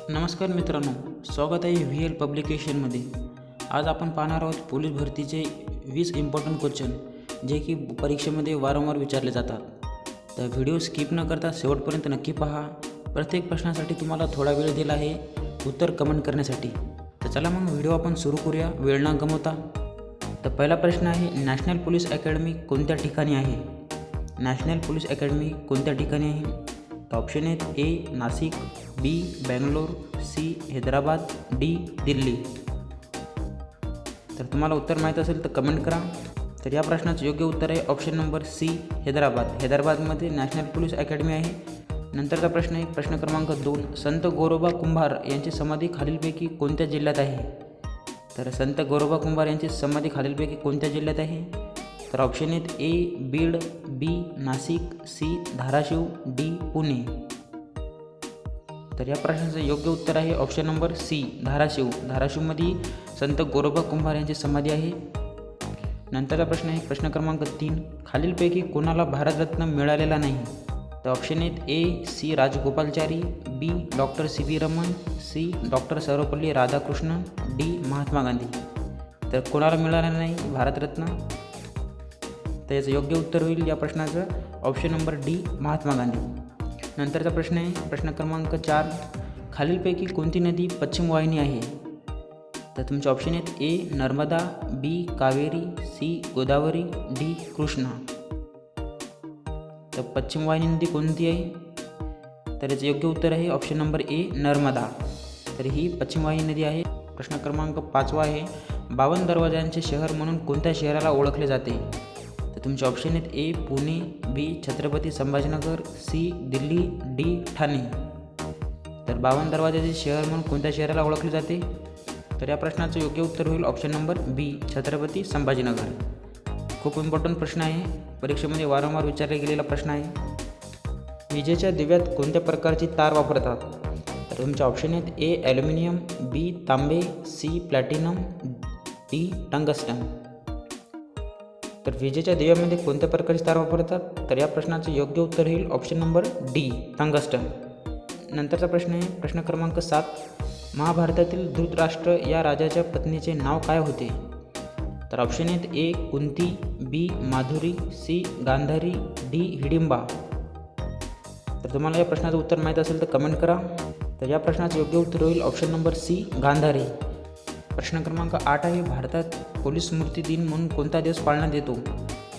नमस्कार मित्रांनो, स्वागत आहे VL पब्लिकेशनमध्ये. आज आपण पाहणार आहोत पोलीस भरतीचे 20 इम्पॉर्टंट क्वेश्चन जे की परीक्षेमध्ये वारंवार विचारले जातात. तर व्हिडिओ स्किप न करता शेवटपर्यंत नक्की पहा. प्रत्येक प्रश्नासाठी तुम्हाला थोडा वेळ दिला आहे उत्तर कमेंट करण्यासाठी. तर चला मग व्हिडिओ आपण सुरू करूया वेळ न गमावता. तर पहिला प्रश्न आहे, नॅशनल पोलीस अकॅडमी कोणत्या ठिकाणी आहे? नॅशनल पोलीस अकॅडमी कोणत्या ठिकाणी आहे? तर ऑप्शन आहेत ए नाशिक, बी बँगलोर, सी हैदराबाद, डी दिल्ली. तर तुम्हाला उत्तर माहीत असेल तर कमेंट करा. तर या प्रश्नाचं योग्य उत्तर आहे ऑप्शन नंबर सी हैदराबाद. हैदराबादमध्ये नॅशनल पोलीस अकॅडमी आहे. नंतरचा प्रश्न आहे, प्रश्न क्रमांक 2, संत गोरोबा कुंभार यांची समाधी खालीलपैकी कोणत्या जिल्ह्यात आहे? तर संत गोरोबा कुंभार यांची समाधी खालीलपैकी कोणत्या जिल्ह्यात आहे? तर ऑप्शन आहेत ए बीड, बी नाशिक, सी धाराशिव, डी पुणे. तर या प्रश्नाचं योग्य उत्तर आहे ऑप्शन नंबर सी धाराशिव. धाराशिवमध्ये संत गोरोबा कुंभार यांची समाधी आहे. नंतरचा प्रश्न आहे, प्रश्न क्रमांक 3, खालीलपैकी कोणाला भारतरत्न मिळालेला नाही? तर ऑप्शन आहेत A C Rajagopalachari, B doctor CV Raman, C doctor Sarvepalli Radhakrishna, D Mahatma Gandhi. तर कोणाला मिळालेला नाही भारतरत्न? तर याचं योग्य उत्तर होईल या प्रश्नाचं option number D Mahatma Gandhi. नंतरचा प्रश्न आहे, प्रश्न क्रमांक 4, खालीलपैकी कोणती नदी पश्चिम वाहिनी आहे? तर तुमचे ऑप्शन आहेत ए नर्मदा, बी कावेरी, सी गोदावरी, डी कृष्णा. तर पश्चिम वाहिनी नदी कोणती आहे? तर याचं योग्य उत्तर आहे ऑप्शन नंबर ए नर्मदा. तर ही पश्चिम वाहिनी नदी आहे. प्रश्न क्रमांक 5 आहे, 52 दरवाजांचे शहर म्हणून कोणत्या शहराला ओळखले जाते? तर तुमचे ऑप्शन आहेत ए पुणे, बी छत्रपती संभाजीनगर, सी दिल्ली, डी ठाणे. तर 52 दरवाजाचे शहर म्हणून कोणत्या शहराला ओळखले जाते? तर या प्रश्नाचं योग्य उत्तर होईल ऑप्शन नंबर बी छत्रपती संभाजीनगर. खूप इम्पॉर्टंट प्रश्न आहे, परीक्षेमध्ये वारंवार विचारला गेलेला प्रश्न आहे. विजेच्या दिव्यात कोणत्या प्रकारची तार वापरतात? तर तुमचे ऑप्शन आहेत ए ॲल्युमिनियम, बी तांबे, सी प्लॅटिनम, डी टंगस्टन. तर विजेच्या दिव्यामध्ये कोणत्या प्रकारची तार वापरतात? तर या प्रश्नाचं योग्य उत्तर होईल ऑप्शन नंबर डी टंगस्टन. नंतरचा प्रश्न आहे, प्रश्न क्रमांक 7, महाभारतातील धृतराष्ट्र या राजाच्या पत्नीचे नाव काय होते? तर ऑप्शन आहेत ए कुंती, बी माधुरी, सी गांधारी, डी हिडिंबा. तर तुम्हाला या प्रश्नाचं उत्तर माहीत असेल तर कमेंट करा. तर या प्रश्नाचं योग्य उत्तर होईल ऑप्शन नंबर सी गांधारी. प्रश्न क्रमांक 8 आहे, भारतात पोलीस स्मृती दिन म्हणून कोणता दिवस पाळण्यात येतो?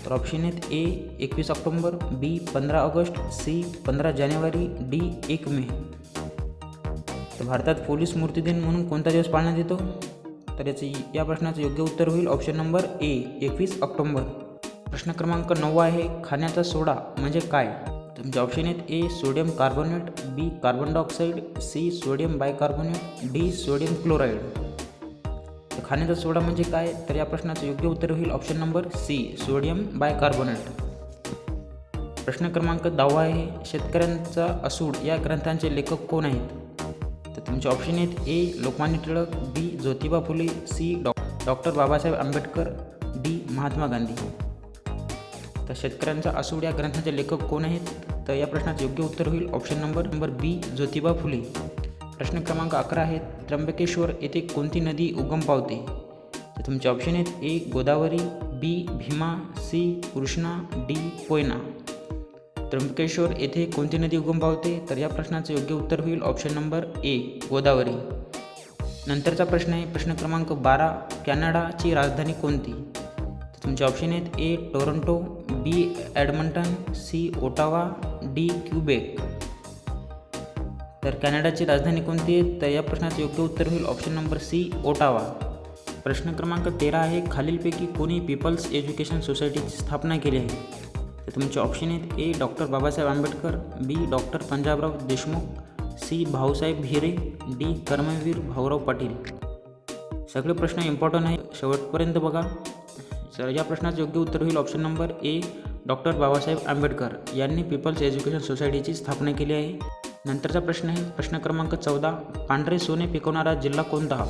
तर ऑप्शन आहेत ए 21 ऑक्टोंबर, बी 15 ऑगस्ट, सी 15 जानेवारी, डी 1 मे. तर भारतात पोलीस स्मृती दिन म्हणून कोणता दिवस पाळण्यात येतो? तर या प्रश्नाचं योग्य उत्तर होईल ऑप्शन नंबर ए 21 ऑक्टोंबर. प्रश्न क्रमांक 9 आहे, खाण्याचा सोडा म्हणजे काय? तुमचे ऑप्शन आहेत A sodium carbonate, B carbon dioxide, C sodium bicarbonate, D sodium chloride. तर खाण्याचा सोडा म्हणजे काय? तर या प्रश्नाचं योग्य उत्तर होईल option number C sodium bicarbonate. प्रश्न क्रमांक 10 आहे, शेतकऱ्यांचा असूड या ग्रंथांचे लेखक कोण आहेत? तर तुमचे ऑप्शन आहेत A Lokmanya Tilak, B Jyotiba Phule, C doctor Babasaheb Ambedkar, D Mahatma Gandhi. तर शेतकऱ्यांचा असूड या ग्रंथाचे लेखक कोण आहेत? तर या प्रश्नाचं योग्य उत्तर होईल ऑप्शन नंबर बी ज्योतिबा फुले. प्रश्न क्रमांक 11 आहे, त्र्यंबकेश्वर येथे कोणती नदी उगम पावते? तर तुमचे ऑप्शन आहेत ए गोदावरी, बी भीमा, सी कृष्णा, डी कोयना. त्र्यंबकेश्वर येथे कोणती नदी उगम पावते? तर या प्रश्नाचं योग्य उत्तर होईल ऑप्शन नंबर ए गोदावरी. नंतरचा प्रश्न आहे, प्रश्न क्रमांक 12, कॅनडाची राजधानी कोणती? तर तुमचे ऑप्शन आहेत A Toronto, B Edmonton, C Ottawa, D Quebec. तर कॅनडाची राजधानी कोणती आहे? तर या प्रश्नाचं योग्य उत्तर होईल ऑप्शन नंबर सी ओटावा. प्रश्न क्रमांक 13 आहे, खालीलपैकी कोणी पीपल्स एज्युकेशन सोसायटीची स्थापना केली आहे? तर तुमचे ऑप्शन आहेत ए डॉक्टर बाबासाहेब आंबेडकर, बी doctor Panjabrao Deshmukh, C Bhausaheb Hire, D Karmaveer Bhaurao Patil. सगळे प्रश्न इम्पॉर्टंट आहे, शेवटपर्यंत बघा. तर या प्रश्नाचं योग्य उत्तर होईल option number A doctor Babasaheb Ambedkar यांनी पीपल्स एज्युकेशन सोसायटीची स्थापना केली आहे. नंतरचा प्रश्न आहे, प्रश्न क्रमांक 14, पांढरे सोने पिकवणारा जिल्हा कोणता?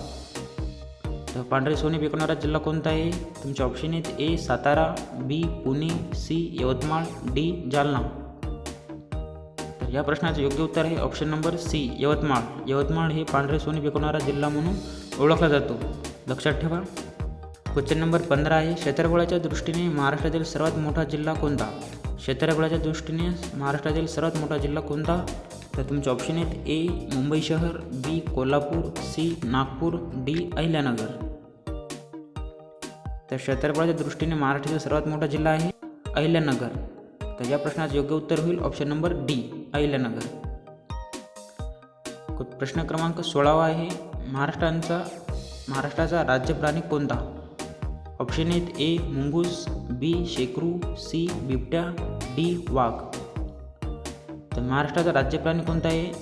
तर पांढरे सोने पिकवणारा जिल्हा कोणता आहे? तुमचे ऑप्शन आहेत A Satara, B Pune, C Yavatmal, D Jalna. तर या प्रश्नाचं योग्य उत्तर आहे option number C Yavatmal. Yavatmal हे पांढरे सोने पिकवणारा जिल्हा म्हणून ओळखला जातो, लक्षात ठेवा. क्वेश्चन नंबर 15 आहे क्षेत्रफळाच्या दृष्टीने महाराष्ट्रातील सर्वात मोठा जिल्हा कोणता? क्षेत्रफळाच्या दृष्टीने महाराष्ट्रातील सर्वात मोठा जिल्हा कोणता? तर तुमचे ऑप्शन आहेत ए मुंबई शहर, बी कोल्हापूर, सी नागपूर, डी अहिल्यानगर. तर क्षेत्रफळाच्या दृष्टीने महाराष्ट्रातील सर्वात मोठा जिल्हा आहे अहिल्यानगर. तर या प्रश्नाचं योग्य उत्तर होईल ऑप्शन नंबर डी अहिल्यानगर. प्रश्न क्रमांक 16 आहे महाराष्ट्राचा राज्य प्राणी कोणता? ऑप्शन आहेत ए मुंगूस, बी शेकरू, सी बिबट्या, डी वाघ. तर महाराष्ट्राचा राज्य प्राणी कोणता आहे?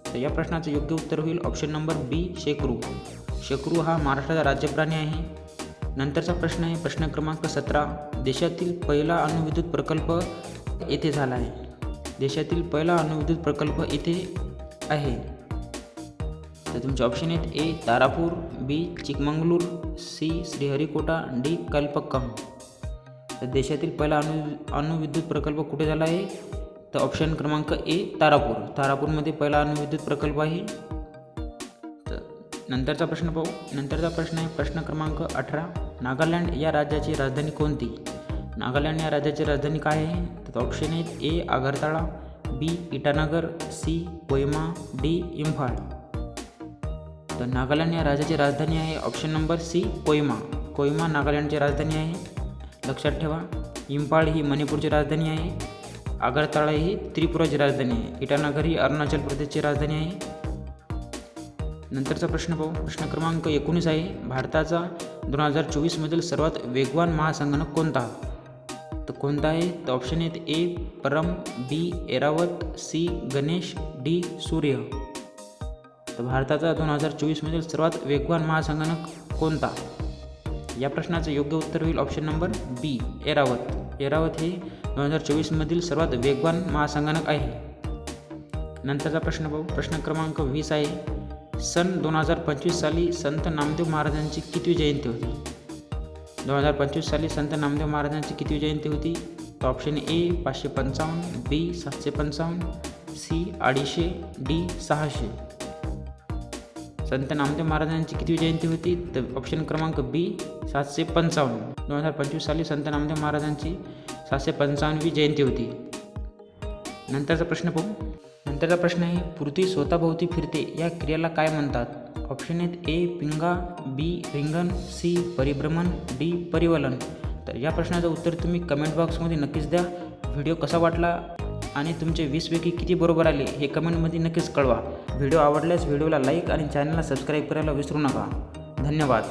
तर या प्रश्नाचं योग्य उत्तर होईल ऑप्शन नंबर बी शेकरू. शेकरू हा महाराष्ट्राचा राज्य प्राणी आहे. नंतरचा प्रश्न आहे प्रश्न क्रमांक 17. देशातील पहिला अणुविद्युत प्रकल्प येथे झाला आहे. देशातील पहिला अणुविद्युत प्रकल्प येथे आहे. तर तुमचे ऑप्शन आहेत ए तारापूर, बी चिकमंगळूर, सी श्रीहरिकोटा, डी कल्पक्कम. तर देशातील पहिला अणुविद्युत प्रकल्प कुठे झाला आहे? तर ऑप्शन क्रमांक ए तारापूर. तारापूरमध्ये पहिला अणुविद्युत प्रकल्प आहे. तर नंतरचा प्रश्न पाहू. नंतरचा प्रश्न आहे प्रश्न क्रमांक 18. नागालँड या राज्याची राजधानी कोणती? नागालँड या राज्याची राजधानी काय आहे? तर ऑप्शन आहेत A Agartala, B Itanagar, C Kohima, D Imphal. तर नागालँड या राज्याची राजधानी आहे option number C Kohima. Kohima नागालँडची राजधानी आहे, लक्षात ठेवा. इम्फाळ ही मणिपूरची राजधानी आहे. आगरताळा ही त्रिपुराची राजधानी आहे. इटानगर ही अरुणाचल प्रदेशची राजधानी आहे. नंतरचा प्रश्न पाहू. प्रश्न क्रमांक 19 आहे भारताचा 2024मधील सर्वात वेगवान महासंगणक कोणता? तर कोणता आहे? तर ऑप्शन आहेत ए परम, बी ऐरावत, सी गणेश, डी सूर्य. तर भारताचा 2024मधील सर्वात वेगवान महासंगणक कोणता? या प्रश्नाचं योग्य उत्तर होईल ऑप्शन नंबर बी ऐरावत. ऐरावत हे 2024मधील सर्वात वेगवान महासंगणक आहे. नंतरचा प्रश्न पाहू. प्रश्न क्रमांक 20 आहे सन 2025 साली संत नामदेव महाराजांची कितवी जयंती होती? 2025 साली संत नामदेव महाराजांची कितवी जयंती होती? तर option A 555, B 755, C 250, D 600. Sant Namdev महाराजांची कितवी जयंती होती? तर ऑप्शन क्रमांक बी 755. 2025 साली संत नामदेव महाराजांची 755वी जयंती होती. नंतरचा प्रश्न पाहू. नंतरचा प्रश्न आहे पृथ्वी स्वतःभोवती फिरते या क्रियेला काय म्हणतात? ऑप्शन आहेत ए पिंगा, बी रिंगण, सी परिभ्रमण, डी परिवलन. तर या प्रश्नाचं उत्तर तुम्ही कमेंट बॉक्समध्ये नक्कीच द्या. व्हिडिओ कसा वाटला आणि तुमचे 20पैकी किती बरोबर आले हे कमेंटमध्ये नक्कीच कळवा. व्हिडिओ आवडल्यास व्हिडिओला लाईक आणि चॅनलला सबस्क्राईब करायला विसरू नका. धन्यवाद.